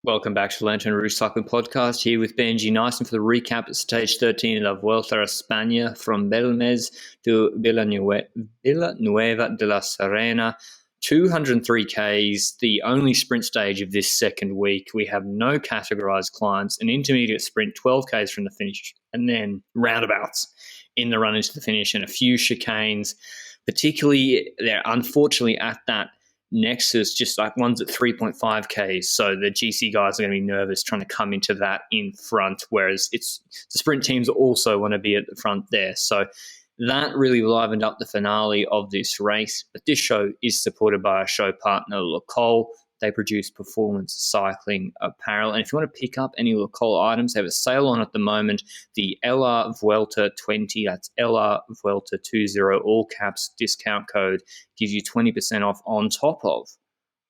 Welcome back to the Lanterne Rouge Cycling Podcast, here with Benji Naesen for the recap at stage 13 of the Vuelta a España from Belmez to Villanueva de la Serena. 203 Ks, the only sprint stage of this second week. We have no categorised climbs, an intermediate sprint, 12 Ks from the finish, and then roundabouts in the run into the finish and a few chicanes. Particularly, they're unfortunately at that nexus, just like one's at 3.5 Ks. So the GC guys are going to be nervous trying to come into that in front, whereas it's the sprint teams also want to be at the front there. So that really livened up the finale of this race. But this show is supported by our show partner, Lacole. They produce performance cycling apparel. And if you want to pick up any Lacole items, they have a sale on at the moment. The LR Vuelta 20, that's LR Vuelta 20, all caps discount code, gives you 20% off on top of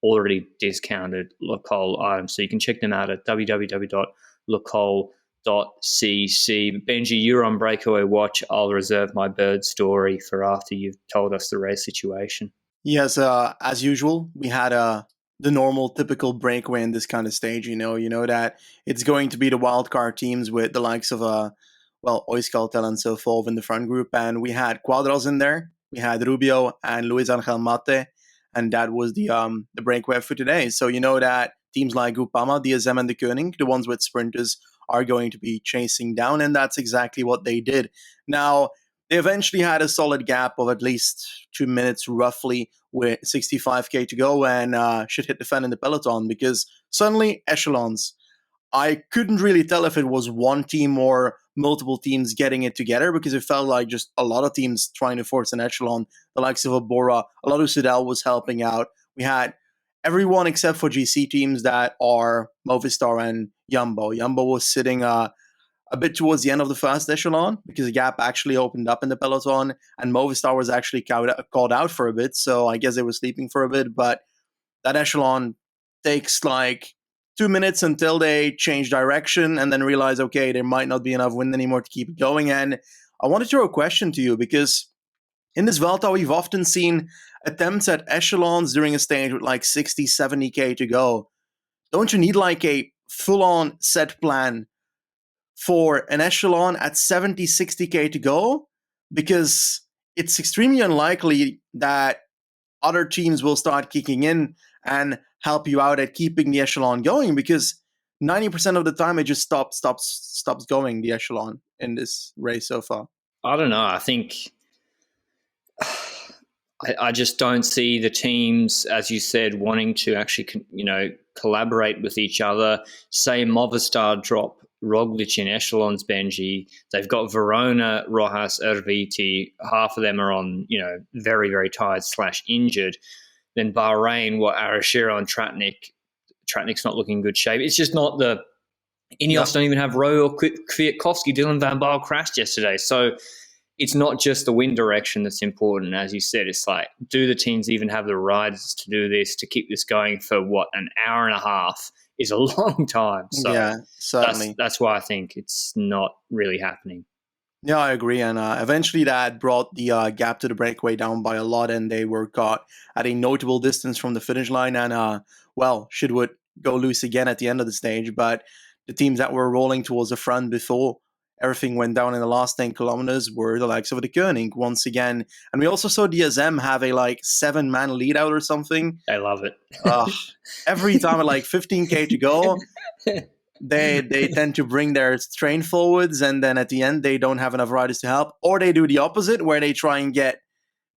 already discounted Lacole items. So you can check them out at www.lacole.cc. Benji, you're on breakaway watch. I'll reserve my bird story for after you've told us the race situation. Yes, as usual, we had the normal, typical breakaway in this kind of stage. You know that it's going to be the wildcard teams with the likes of Euskaltel and so forth in the front group, and we had Quadros in there. We had Rubio and Luis Angel Mate, and that was the breakaway for today. So you know that teams like Groupama, DSM, and the Koenig, the ones with sprinters, are going to be chasing down, and that's exactly what they did. Now, they eventually had a solid gap of at least 2 minutes roughly with 65K to go, and should hit the fan in the peloton, because suddenly echelons. I couldn't really tell if it was one team or multiple teams getting it together, because it felt like just a lot of teams trying to force an echelon. The likes of Abora, a lot of Sudal was helping out. We had everyone except for GC teams that are Movistar and Jumbo. Jumbo was sitting a bit towards the end of the first echelon, because the gap actually opened up in the peloton, and Movistar was actually called out for a bit, so I guess they were sleeping for a bit. But that echelon takes like 2 minutes until they change direction and then realize, okay, there might not be enough wind anymore to keep it going. And I want to throw a question to you, because in this Vuelta, we've often seen attempts at echelons during a stage with like 60, 70K to go. Don't you need like a full-on set plan for an echelon at 70, 60K to go? Because it's extremely unlikely that other teams will start kicking in and help you out at keeping the echelon going, because 90% of the time it just stops going, the echelon, in this race so far. I don't know. I think I just don't see the teams, as you said, wanting to actually, collaborate with each other. Say Movistar drop Roglic in echelons, Benji. They've got Verona, Rojas, Erviti. Half of them are on, very, very tired / injured. Then Bahrain, Arashiro and Tratnik. Tratnik's not looking in good shape. It's just not the Ineos don't even have Rowe or Kwiatkowski. Dylan Van Baarle crashed yesterday. So it's not just the wind direction that's important. As you said, it's like, do the teams even have the riders to do this, to keep this going for an hour and a half is a long time. So yeah, certainly. That's why I think it's not really happening. Yeah, I agree. And eventually that brought the gap to the breakaway down by a lot, and they were caught at a notable distance from the finish line, and would go loose again at the end of the stage. But the teams that were rolling towards the front before everything went down in the last 10 kilometers were the likes of the Koenig once again. And we also saw DSM have a 7-man lead out or something. I love it. Every time at 15K to go, they tend to bring their train forwards, and then at the end they don't have enough riders to help. Or they do the opposite, where they try and get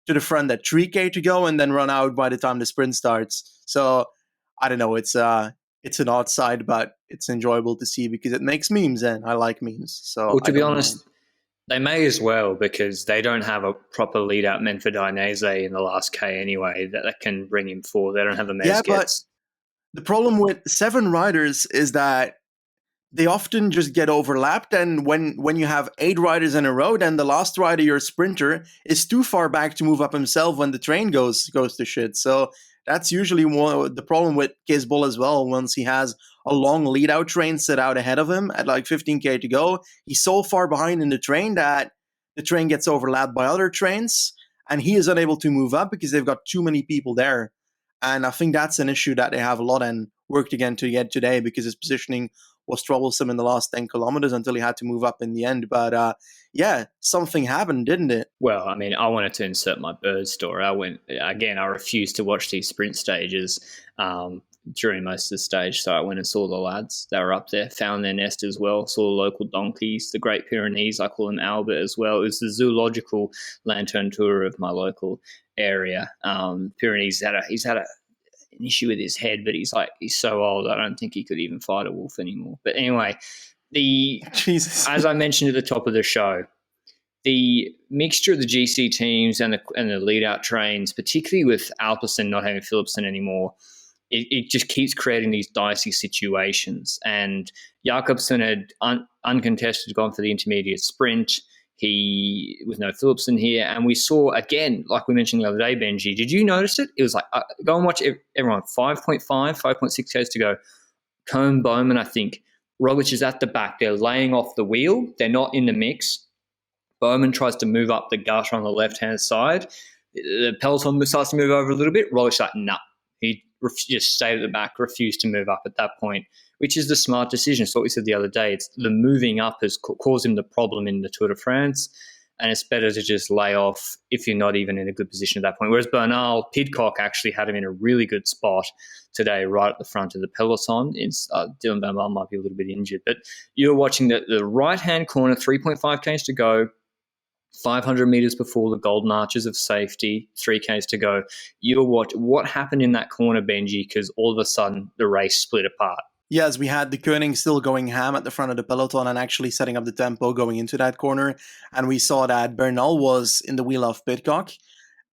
to the front at 3K to go and then run out by the time the sprint starts. So I don't know, it's an odd side, but it's enjoyable to see because it makes memes, and I like memes. So, well, to be honest, they may as well, because they don't have a proper lead-out meant for Dainese in the last K anyway that can bring him forward. They don't have a Mezgets. Yeah, but the problem with 7 riders is that they often just get overlapped, and when you have 8 riders in a row, then the last rider, your sprinter, is too far back to move up himself when the train goes to shit. So that's usually the problem with Kisbol as well. Once he has a long lead-out train set out ahead of him at 15K to go, he's so far behind in the train that the train gets overlapped by other trains, and he is unable to move up because they've got too many people there. And I think that's an issue that they have a lot. And worked again to get today because his positioning was troublesome in the last 10 kilometers until he had to move up in the end. But yeah, something happened, didn't it? Well, I mean, I wanted to insert my bird story. I refused to watch these sprint stages during most of the stage. So I went and saw the lads. They were up there, found their nest as well, saw the local donkeys, the Great Pyrenees, I call them Albert as well. It was the zoological lantern tour of my local area. Pyrenees he's had an issue with his head, but he's so old, I don't think he could even fight a wolf anymore. But anyway, Jesus. As I mentioned at the top of the show, the mixture of the GC teams and the lead-out trains, particularly with Alpecin not having Philipsen anymore, it just keeps creating these dicey situations. And Jakobsen had uncontested gone for the intermediate sprint. He with no Philipsen here. And we saw, again, like we mentioned the other day, Benji, did you notice it? It was like, go and watch everyone, 5.6 Ks to go. Cohn Bowman, I think. Roglic is at the back. They're laying off the wheel. They're not in the mix. Bowman tries to move up the gutter on the left-hand side. The peloton starts to move over a little bit. Rollich's like, nah. He just stayed at the back, refused to move up at that point, which is the smart decision. It's what we said the other day. It's the moving up has caused him the problem in the Tour de France, and it's better to just lay off if you're not even in a good position at that point. Whereas Bernal, Pidcock actually had him in a really good spot today, right at the front of the peloton. Dylan Bernal might be a little bit injured, but you're watching the right-hand corner, 3.5 Ks to go, 500 meters before the golden arches of safety, 3 Ks to go. You watch what happened in that corner, Benji, because all of a sudden the race split apart. Yes, we had the Koenig still going ham at the front of the peloton and actually setting up the tempo going into that corner. And we saw that Bernal was in the wheel of Pidcock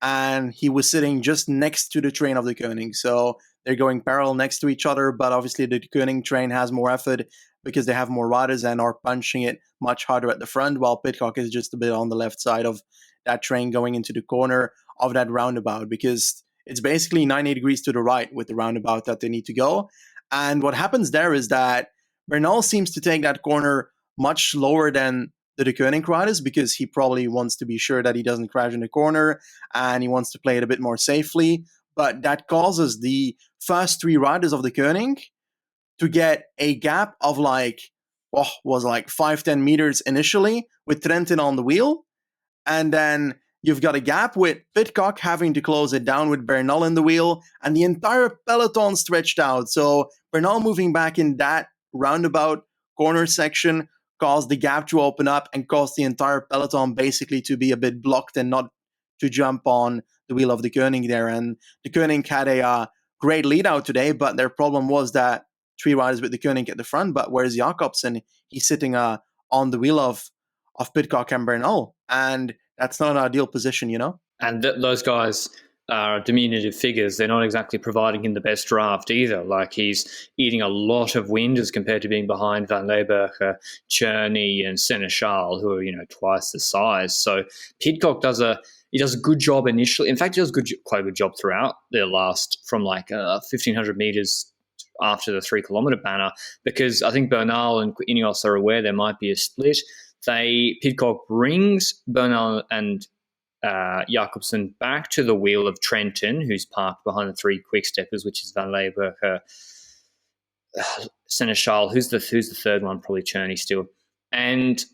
and he was sitting just next to the train of the Koenig. So they're going parallel next to each other, but obviously the Koenig train has more effort because they have more riders and are punching it much harder at the front, while Pidcock is just a bit on the left side of that train going into the corner of that roundabout, because it's basically 90 degrees to the right with the roundabout that they need to go. And what happens there is that Bernal seems to take that corner much slower than the Koenig riders, because he probably wants to be sure that he doesn't crash in the corner and he wants to play it a bit more safely. But that causes the first 3 riders of the Koenig to get a gap of like 5-10 meters initially with Trentin on the wheel. And then you've got a gap with Pidcock having to close it down with Bernal in the wheel, and the entire peloton stretched out. So Bernal moving back in that roundabout corner section caused the gap to open up and caused the entire peloton basically to be a bit blocked and not to jump on the wheel of the Koenig there. And the Koenig had a great lead out today, but their problem was that 3 riders with the Koenig at the front, but whereas Jakobsen, he's sitting on the wheel of Pidcock and Bernal, and that's not an ideal position, you know? And those guys are diminutive figures. They're not exactly providing him the best draft either. Like, he's eating a lot of wind as compared to being behind Van Leeuwenhoek, Cherney and Seneschal, who are, twice the size. So Pidcock does a good job initially. In fact, he does quite a good job throughout their last, from 1,500 meters after the 3 kilometer banner, because I think Bernal and Ineos are aware there might be a split. Pidcock brings Bernal and Jakobsen back to the wheel of Trentin, who's parked behind the 3 quick steppers, which is Van Leeuwenhoek, Seneschal, who's the third one, probably Cherney still. And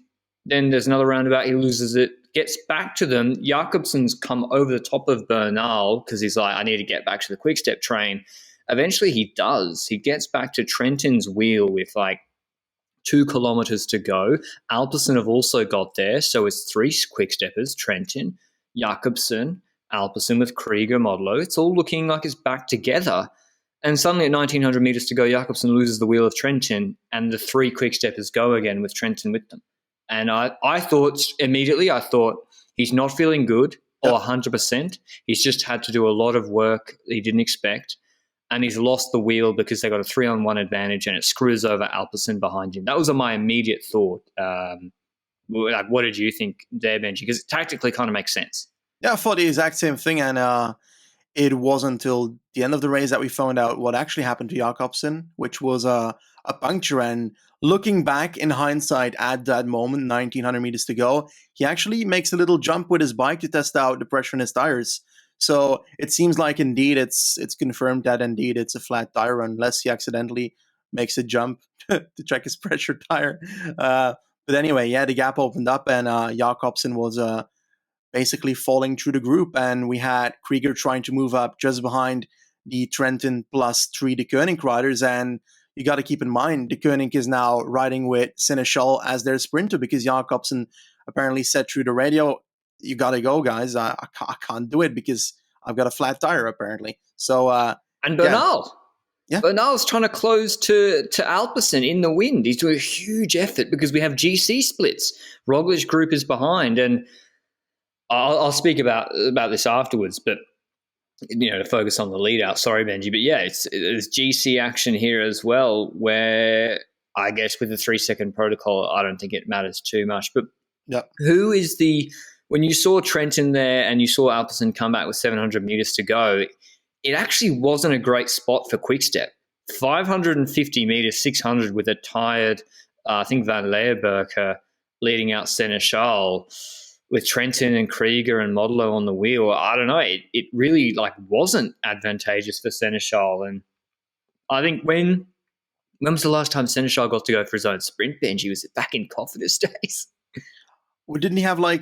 then there's another roundabout, he loses it, gets back to them. Jakobsen's come over the top of Bernal because he's like, I need to get back to the quick step train. Eventually he does. He gets back to Trentin's wheel with 2 kilometers to go. Alpecin have also got there, so it's 3 quick steppers, Trentin, Jakobsen, Alpecin with Krieger, Modelo. It's all looking like it's back together. And suddenly at 1,900 meters to go, Jakobsen loses the wheel of Trentin, and the 3 quick steppers go again with Trentin with them. And I thought immediately, he's not feeling good or 100%. He's just had to do a lot of work he didn't expect. And he's lost the wheel because they got a 3-on-1 advantage, and it screws over Alpecin behind him. That was my immediate thought. What did you think there, Benji? Because it tactically kind of makes sense. Yeah, I thought the exact same thing, and it wasn't until the end of the race that we found out what actually happened to Jakobsen, which was a puncture. And looking back in hindsight at that moment, 1,900 meters to go, he actually makes a little jump with his bike to test out the pressure in his tires. So it seems like indeed it's confirmed that indeed it's a flat tire unless he accidentally makes a jump to check his pressure tire. But anyway, yeah, the gap opened up and Jakobsen was basically falling through the group, and we had Krieger trying to move up just behind the Trentin +3 De Koning riders. And you got to keep in mind, De Koning is now riding with Seneschal as their sprinter because Jakobsen apparently said through the radio, "You got to go, guys. I can't do it because I've got a flat tire, apparently." So, And yeah. Bernal. Yeah. Bernal's trying to close to Alpecin in the wind. He's doing a huge effort because we have GC splits. Roglic's group is behind, and I'll speak about this afterwards, but to focus on the lead out. Sorry, Benji, but yeah, there's GC action here as well, where I guess with the 3-second protocol, I don't think it matters too much. But who is when you saw Trentin there and you saw Alpecin come back with 700 meters to go, it actually wasn't a great spot for Quickstep. 550 meters, 600 with a tired, I think Van Leeuwenberger leading out Seneschal, with Trentin and Krieger and Modelo on the wheel. I don't know. It really wasn't advantageous for Seneschal. And I think when was the last time Seneschal got to go for his own sprint, Benji? Was it back in Cofidis days? Well, didn't he have I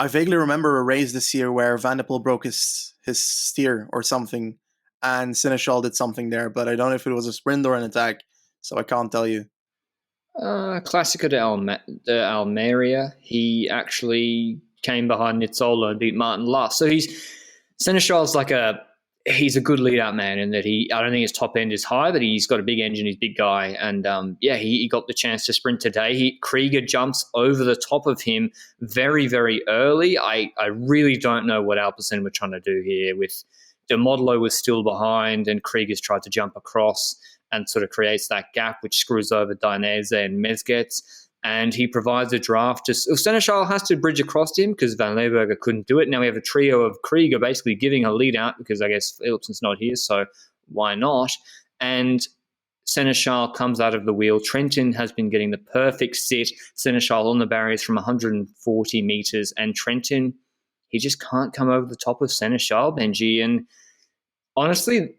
vaguely remember a race this year where Van der Poel broke his steer or something, and Seneschal did something there, but I don't know if it was a sprint or an attack, so I can't tell you. Classico de Almeria. He actually came behind Nizzolo and beat Martin last. So Seneschal's he's a good lead-out man in that I don't think his top end is high, but he's got a big engine, he's a big guy. And he got the chance to sprint today. Krieger jumps over the top of him very, very early. I really don't know what Alpecin were trying to do here. With De Modelo was still behind and Krieger's tried to jump across and sort of creates that gap, which screws over Dainese and Mezgec. And he provides a draft. Seneschal has to bridge across to him because Van Leeuwenberger couldn't do it. Now we have a trio of Krieger basically giving a lead out because I guess Philipsen's not here, so why not? And Seneschal comes out of the wheel. Trentin has been getting the perfect sit. Seneschal on the barriers from 140 meters. And Trentin, he just can't come over the top of Seneschal, Benji. And honestly,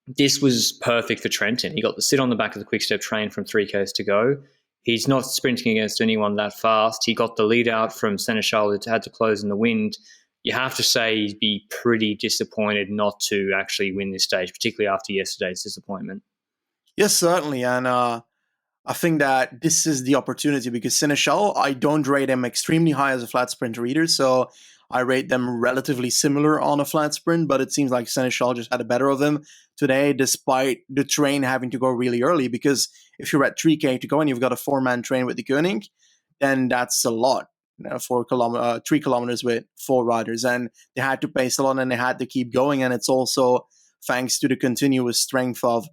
this was perfect for Trentin. He got the sit on the back of the Quickstep train from 3Ks to go. He's not sprinting against anyone that fast. He got the lead out from Seneschal that had to close in the wind. You have to say he'd be pretty disappointed not to actually win this stage, particularly after yesterday's disappointment. Yes, certainly. And I think that this is the opportunity because Seneschal, I don't rate him extremely high as a flat sprinter either. So I rate them relatively similar on a flat sprint, but it seems like Seneschal just had the better of him today, despite the train having to go really early. Because if you're at 3K to go and you've got a 4-man train with De Koning, then that's a lot. 3 kilometers with 4 riders, and they had to pace a lot and they had to keep going. And it's also thanks to the continuous strength of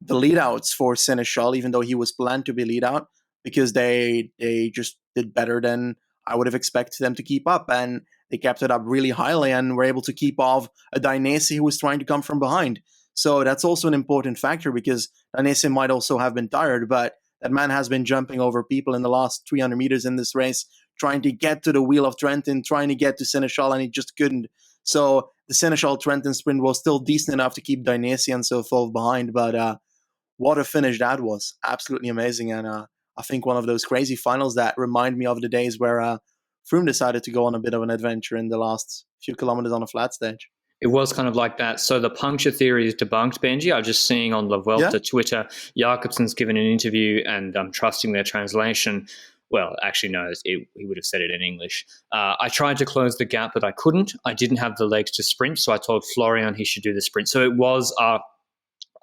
the lead outs for Seneschal, even though he was planned to be lead out, because they just did better than I would have expected them to keep up. And they kept it up really highly and were able to keep off a Dainese who was trying to come from behind. So that's also an important factor because Dainese might also have been tired, but that man has been jumping over people in the last 300 meters in this race, trying to get to the wheel of Trentin, trying to get to Seneschal, and he just couldn't. So the Seneschal-Trentin sprint was still decent enough to keep Dainese and so forth behind, but what a finish that was. Absolutely amazing. And I think one of those crazy finals that remind me of the days where Froome decided to go on a bit of an adventure in the last few kilometers on a flat stage. It was kind of like that. So the puncture theory is debunked, Benji. I'm just seeing on the Vuelta Twitter, Jakobsen's given an interview and I'm trusting their translation. Well, actually, no, he would have said it in English. I tried to close the gap, but I couldn't. I didn't have the legs to sprint, so I told Florian he should do the sprint. So it was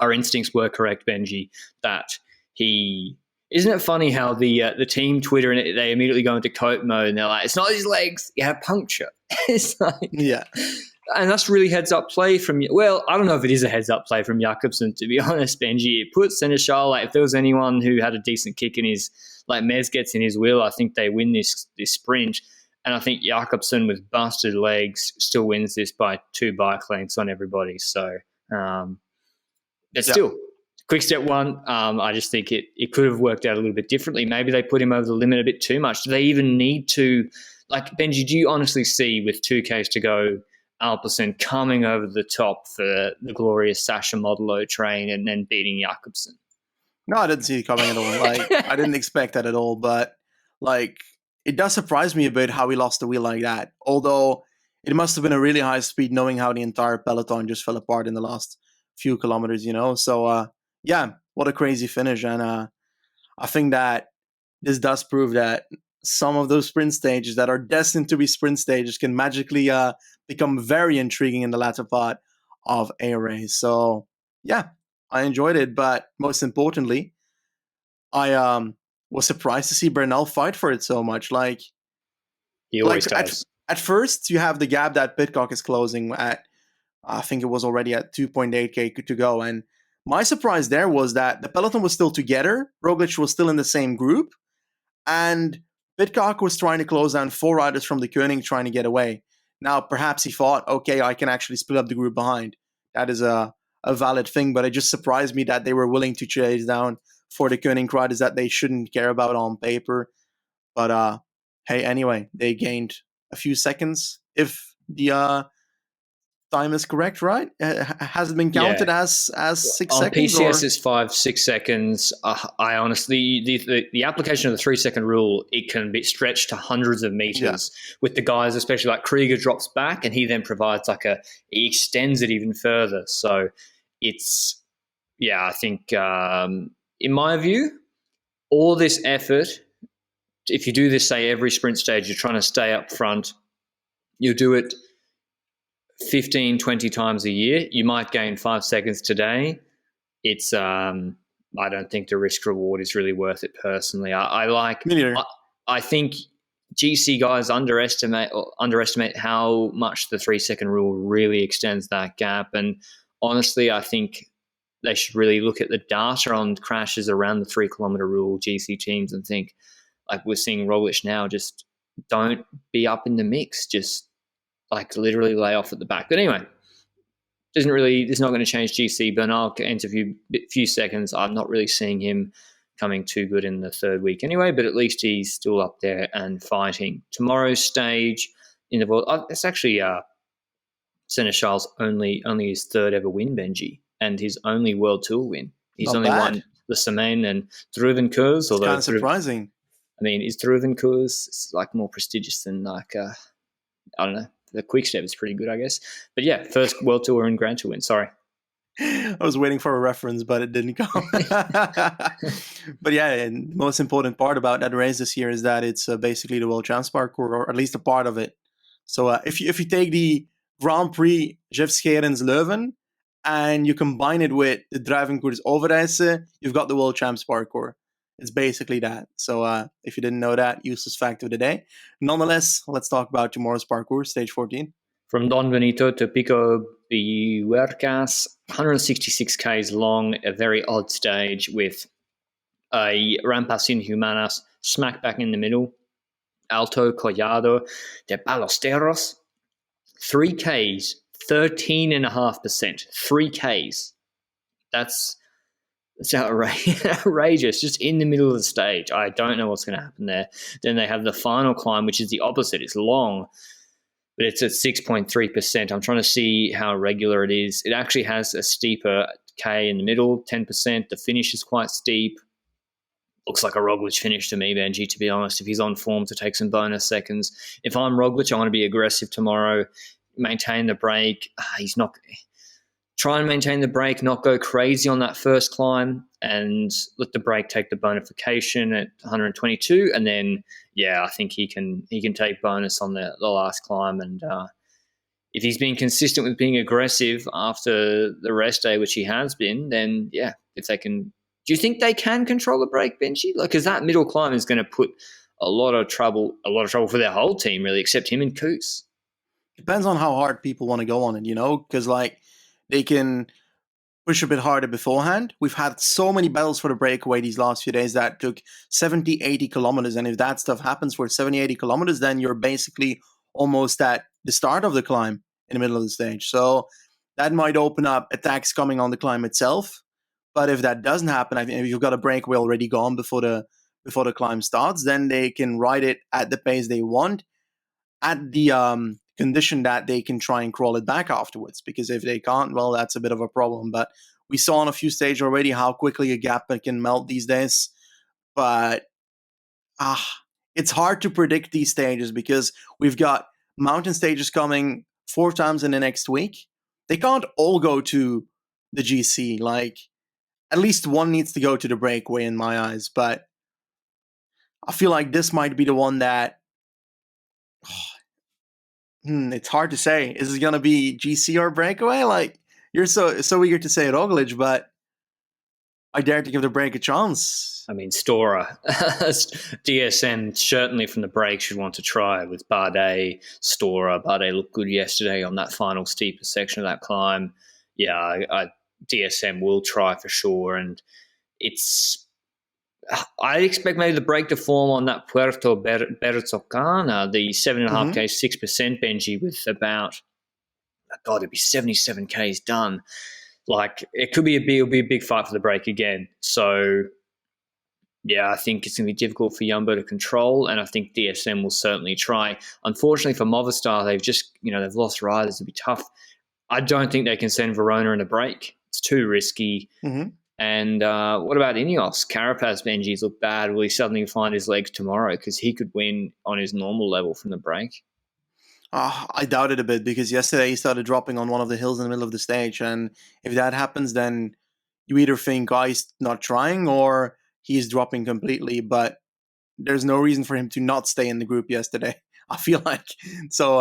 our instincts were correct, Benji, that he... Isn't it funny how the team Twitter and they immediately go into cope mode and they're like, it's not his legs, you have puncture. It's like, yeah. And that's really heads-up play from... Well, I don't know if it is a heads-up play from Jakobsen, to be honest, Benji. It puts Seneschal, if there was anyone who had a decent kick in his... Mezgec in his wheel, I think they win this sprint. And I think Jakobsen, with busted legs, still wins this by 2 bike lengths on everybody. So, still... Quick step one, I just think it could have worked out a little bit differently. Maybe they put him over the limit a bit too much. Do they even need to like, Benji, do you honestly see with 2Ks to go, Alpecin coming over the top for the glorious Sasha Modelo train and then beating Jakobsen? No, I didn't see it coming at all. Like, I didn't expect that at all. But like, it does surprise me a bit how he lost the wheel like that. Although it must have been a really high speed, knowing how the entire peloton just fell apart in the last few kilometers. So yeah, what a crazy finish. And I think that this does prove that some of those sprint stages that are destined to be sprint stages can magically become very intriguing in the latter part of a race. So yeah, I enjoyed it, but most importantly, I was surprised to see Bernal fight for it so much. He always Like does. at first, you have the gap that Pitcock is closing at. I think it was already at 2.8k to go, and my surprise there was that the peloton was still together. Roglic was still in the same group, and Pitcock was trying to close down 4 riders from the Koenig, trying to get away. Now, perhaps he thought, okay, I can actually split up the group behind. That is a valid thing, but it just surprised me that they were willing to chase down for the Koenig riders that they shouldn't care about on paper. But hey, anyway, they gained a few seconds. If the time is correct, right? Has it been counted as 6 On seconds? PCS is 5-6 seconds. I honestly, the application of the 3-second rule, it can be stretched to hundreds of meters with the guys, especially like Krieger drops back and he then provides he extends it even further. So it's, I think in my view, all this effort, if you do this, say every sprint stage, you're trying to stay up front, you do it 15, 20 times a year, you might gain 5 seconds today. It's I don't think the risk reward is really worth it personally. I think GC guys underestimate how much the 3-second rule really extends that gap. And honestly, I think they should really look at the data on crashes around the 3-kilometer rule, GC teams, and think, like we're seeing Roglic now, just don't be up in the mix. Just literally lay off at the back. But anyway, it's not going to change GC. Bernal ends a few seconds. I'm not really seeing him coming too good in the third week anyway, but at least he's still up there and fighting. Tomorrow's stage in the world, it's actually Seneschal's only his third ever win, Benji, and his only World Tour win. He's only won the Semaine and Druvenkoers. It's kind of surprising. I mean, is Druvenkoers more prestigious than I don't know. The quick step is pretty good, I guess. But yeah, first World Tour and Grand Tour win. Sorry. I was waiting for a reference, but it didn't come. But yeah, and the most important part about that race this year is that it's basically the World Champs parkour, or at least a part of it. So if you take the Grand Prix Jefscherens Leuven and you combine it with the Druivenkoers Overijse, you've got the World Champs parkour. It's basically that. So if you didn't know that, useless fact of the day. Nonetheless, let's talk about tomorrow's parkour, stage 14. From Don Benito to Pico Biuercas, 166 Ks long, a very odd stage with a Rampas Inhumanas smack back in the middle, Alto Collado de Ballesteros, 3 Ks, 13.5%. 3 Ks. That's outrageous, just in the middle of the stage. I don't know what's going to happen there. Then they have the final climb, which is the opposite. It's long, but it's at 6.3%. I'm trying to see how regular it is. It actually has a steeper K in the middle, 10%. The finish is quite steep. Looks like a Roglic finish to me, Benji, to be honest, if he's on form to take some bonus seconds. If I'm Roglic, I want to be aggressive tomorrow, maintain the break. He's not... Try and maintain the break, not go crazy on that first climb, and let the break take the bonification at 122. And then, I think he can take bonus on the last climb. And if he's been consistent with being aggressive after the rest day, which he has been, then if they can, do you think they can control the break, Benji? Because that middle climb is going to put a lot of trouble for their whole team, really, except him and Koos. Depends on how hard people want to go on it, because they can push a bit harder beforehand. We've had so many battles for the breakaway these last few days that took 70, 80 kilometers. And if that stuff happens for 70, 80 kilometers, then you're basically almost at the start of the climb in the middle of the stage. So that might open up attacks coming on the climb itself. But if that doesn't happen, I think if you've got a breakaway already gone before the climb starts, then they can ride it at the pace they want. at the condition that they can try and crawl it back afterwards. Because if they can't, well, that's a bit of a problem. But we saw on a few stages already how quickly a gap can melt these days. But it's hard to predict these stages because we've got mountain stages coming 4 times in the next week. They can't all go to the GC. Like, at least one needs to go to the breakaway in my eyes. But I feel like this might be the one that it's hard to say. Is it gonna be GC or breakaway? Like, you're so eager to say Roglic, but I dare to give the break a chance. I mean, Stora, DSM certainly from the break should want to try with Bardet, Stora. Bardet looked good yesterday on that final steeper section of that climb. Yeah, DSM will try for sure, and I expect maybe the break to form on that Puerto Bertocana, the 7.5K, 6% Benji, with about, it'd be 77 Ks done. Like, it'll be a big fight for the break again. So, yeah, I think it's going to be difficult for Jumbo to control, and I think DSM will certainly try. Unfortunately for Movistar, they've lost riders. It'll be tough. I don't think they can send Verona in a break. It's too risky. And what about Ineos? Carapaz, Benji's look bad. Will he suddenly find his legs tomorrow? Because he could win on his normal level from the break. I doubt it a bit because yesterday he started dropping on one of the hills in the middle of the stage. And if that happens, then you either think, he's not trying or he's dropping completely. But there's no reason for him to not stay in the group yesterday, I feel like. So,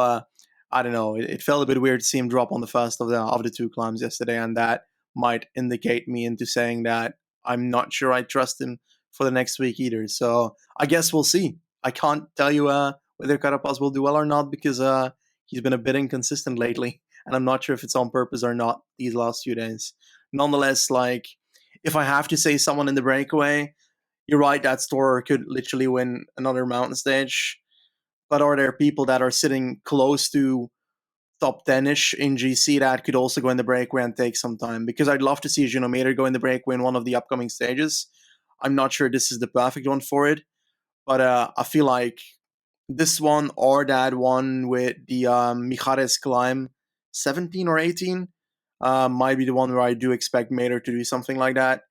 I don't know. It felt a bit weird to see him drop on the first of the 2 climbs yesterday. And that might indicate me into saying that I'm not sure I trust him for the next week either. So I guess we'll see. I can't tell you whether Carapaz will do well or not because he's been a bit inconsistent lately. And I'm not sure if it's on purpose or not these last few days. Nonetheless, like, if I have to say someone in the breakaway, you're right, that Storer could literally win another mountain stage. But are there people that are sitting close to top 10-ish in GC that could also go in the breakaway and take some time? Because I'd love to see Gino Mater go in the breakaway in one of the upcoming stages. I'm not sure this is the perfect one for it, but I feel like this one or that one with the Mijares climb 17 or 18 might be the one where I do expect Mater to do something like that.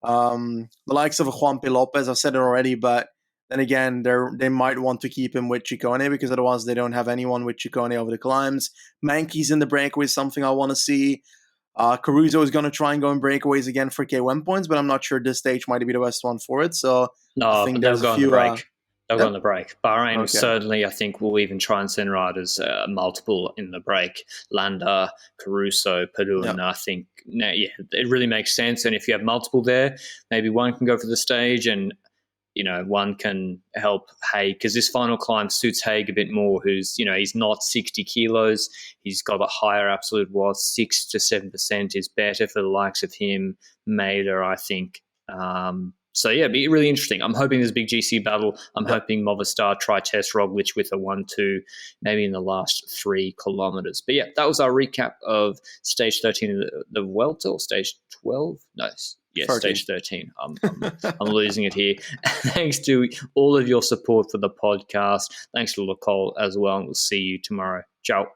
The likes of Juan P. Lopez, I've said it already, but then again, they might want to keep him with Ciccone because otherwise they don't have anyone with Ciccone over the climbs. Mankey's in the breakaway is something I want to see. Caruso is going to try and go in breakaways again for KOM points, but I'm not sure this stage might be the best one for it. So I think they'll go on the break. They'll go on the break. Bahrain certainly, I think, will even try and send riders multiple in the break. Landa, Caruso, Padun, I think, it really makes sense. And if you have multiple there, maybe one can go for the stage and one can help Haig, because this final climb suits Haig a bit more, who's, he's not 60 kilos. He's got a higher absolute watt. 6 to 7% is better for the likes of him, Mader, I think. So, yeah, it'd be really interesting. I'm hoping there's a big GC battle. I'm hoping Movistar try test Roglic with a 1-2, maybe in the last 3 kilometers. But, yeah, that was our recap of stage 13 of the Vuelta, or stage 12? No, yes, 13. Stage 13. I'm losing it here. Thanks to all of your support for the podcast. Thanks to Nicole as well, and we'll see you tomorrow. Ciao.